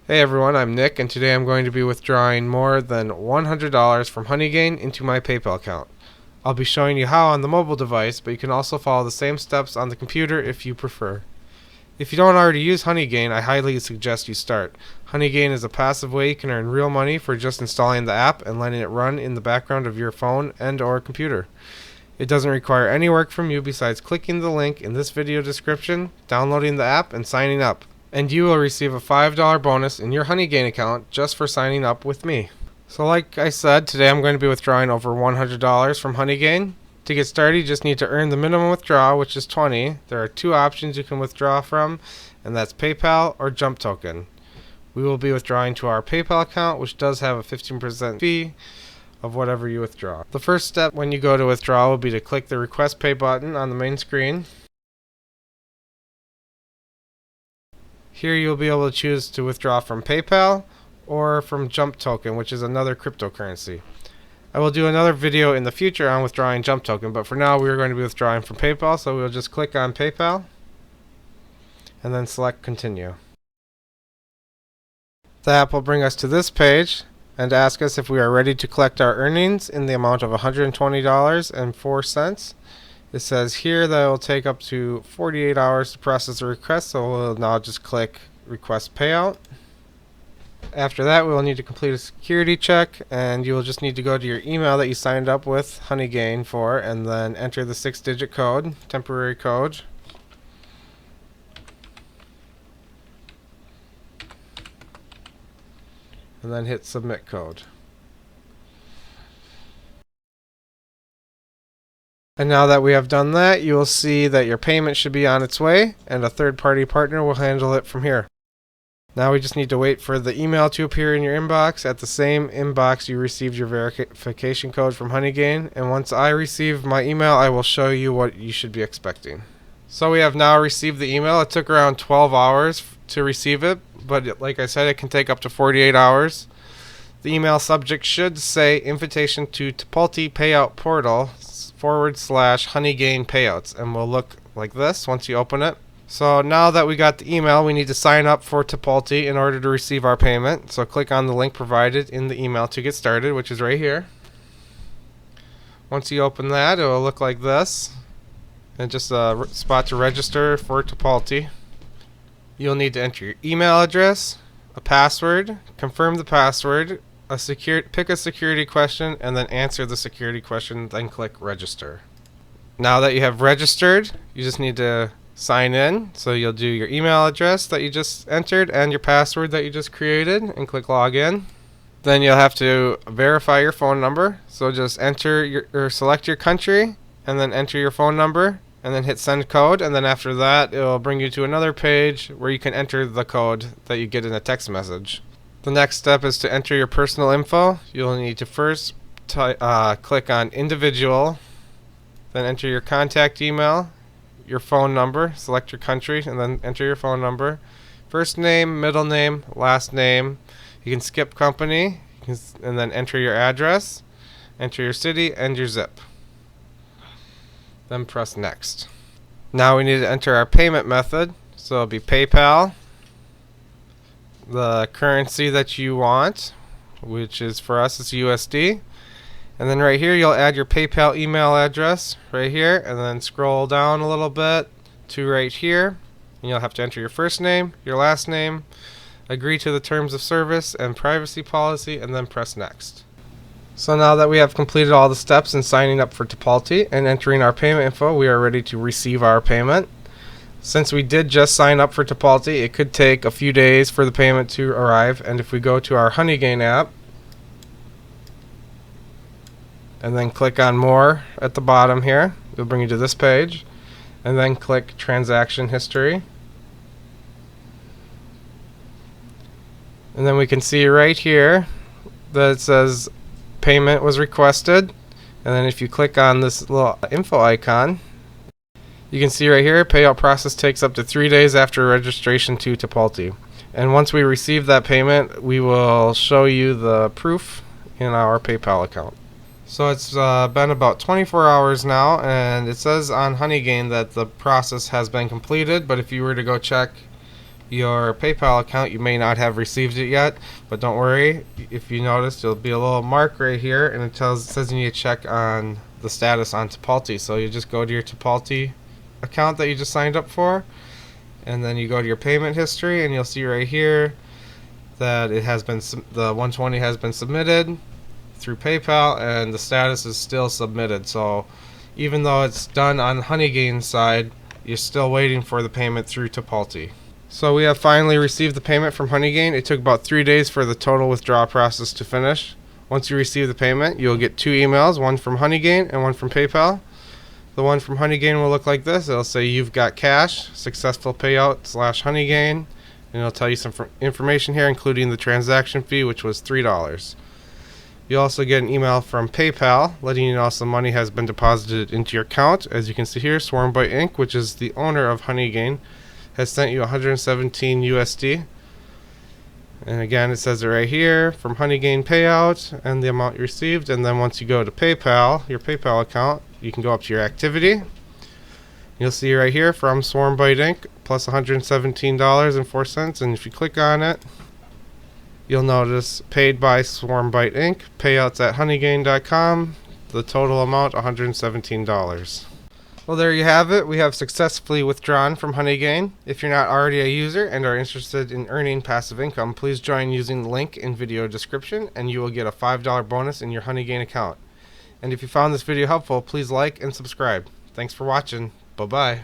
Hey everyone, I'm Nick, and today I'm going to be withdrawing more than $100 from Honeygain into my PayPal account. I'll be showing you how on the mobile device, but you can also follow the same steps on the computer if you prefer. If you don't already use Honeygain, I highly suggest you start. Honeygain is a passive way you can earn real money for just installing the app and letting it run in the background of your phone and or computer. It doesn't require any work from you besides clicking the link in this video description, downloading the app, and signing up. And you will receive a $5 bonus in your Honeygain account just for signing up with me. So like I said, today I'm going to be withdrawing over $100 from Honeygain. To get started, you just need to earn the minimum withdrawal, which is 20. There are two options you can withdraw from, and that's PayPal or Jump Token. We will be withdrawing to our PayPal account, which does have a 15% fee of whatever you withdraw. The first step when you go to withdraw will be to click the Request Pay button on the main screen. Here you'll be able to choose to withdraw from PayPal or from Jump Token, which is another cryptocurrency. I will do another video in the future on withdrawing Jump Token, but for now we are going to be withdrawing from PayPal, so we'll just click on PayPal and then select Continue. The app will bring us to this page and ask us if we are ready to collect our earnings in the amount of $120.04. It says here that it will take up to 48 hours to process the request, so we'll now just click Request Payout. After that, we will need to complete a security check, and you will just need to go to your email that you signed up with Honeygain for, and then enter the 6-digit code, temporary code. And then hit Submit Code. And now that we have done that, you will see that your payment should be on its way, and a third-party partner will handle it from here. Now we just need to wait for the email to appear in your inbox at the same inbox you received your verification code from Honeygain, and once I receive my email, I will show you what you should be expecting. So we have now received the email. It took around 12 hours to receive it, but like I said, it can take up to 48 hours. The email subject should say Invitation to Tipalti Payout Portal /Honeygain Payouts, and will look like this once you open it. So now that we got the email, we need to sign up for Tipalti in order to receive our payment. So click on the link provided in the email to get started, which is right here. Once you open that, it will look like this, and just a spot to register for Tipalti. You'll need to enter your email address, a password, confirm the password, pick a security question, and then answer the security question, then click register. Now that you have registered, you just need to sign in. So you'll do your email address that you just entered and your password that you just created and click login. Then you'll have to verify your phone number. So just enter or select your country and then enter your phone number and then hit send code, and then after that it will bring you to another page where you can enter the code that you get in a text message. The next step is to enter your personal info. You'll need to first click on individual, then enter your contact email, your phone number, select your country, and then enter your phone number, first name, middle name, last name. You can skip company, and then enter your address, enter your city, and your zip. Then press next. Now we need to enter our payment method, so it'll be PayPal, the currency that you want, which is for us it's USD, and then right here you'll add your PayPal email address right here, and then scroll down a little bit to right here, and you'll have to enter your first name, your last name, agree to the terms of service and privacy policy, and then press next. So now that we have completed all the steps in signing up for Tipalti and entering our payment info, we are ready to receive our payment. Since we did just sign up for Tipalti, it could take a few days for the payment to arrive, and if we go to our Honeygain app and then click on more at the bottom here, it'll bring you to this page, and then click transaction history, and then we can see right here that it says payment was requested, and then if you click on this little info icon, you can see right here, payout process takes up to 3 days after registration to Tipalti. And once we receive that payment, we will show you the proof in our PayPal account. So it's been about 24 hours now, and it says on Honeygain that the process has been completed, but if you were to go check your PayPal account, you may not have received it yet, but don't worry. If you notice, there'll be a little mark right here, and it says you need to check on the status on Tipalti. So you just go to your Tipalti account that you just signed up for, and then you go to your payment history, and you'll see right here that it has been the 120 has been submitted through PayPal, and the status is still submitted. So even though it's done on Honeygain's side, you're still waiting for the payment through Tipalti. So we have finally received the payment from Honeygain. It took about 3 days for the total withdrawal process to finish. Once you receive the payment, you'll get 2 emails, one from Honeygain and one from PayPal. The one from Honeygain will look like this. It'll say you've got cash, successful payout / Honeygain, and it'll tell you some information here, including the transaction fee, which was $3. You'll also get an email from PayPal letting you know some money has been deposited into your account. As you can see here, Swarmbite Inc., which is the owner of Honeygain, has sent you 117 USD. And again, it says it right here, from Honeygain payout and the amount you received. And then once you go to PayPal, your PayPal account, you can go up to your activity. You'll see right here, from Swarmbite Inc., plus $117.04. And if you click on it, you'll notice paid by Swarmbite Inc., payouts at honeygain.com, the total amount $117. Well, there you have it. We have successfully withdrawn from Honeygain. If you're not already a user and are interested in earning passive income, please join using the link in video description, and you will get a $5 bonus in your Honeygain account. And if you found this video helpful, please like and subscribe. Thanks for watching. Bye-bye.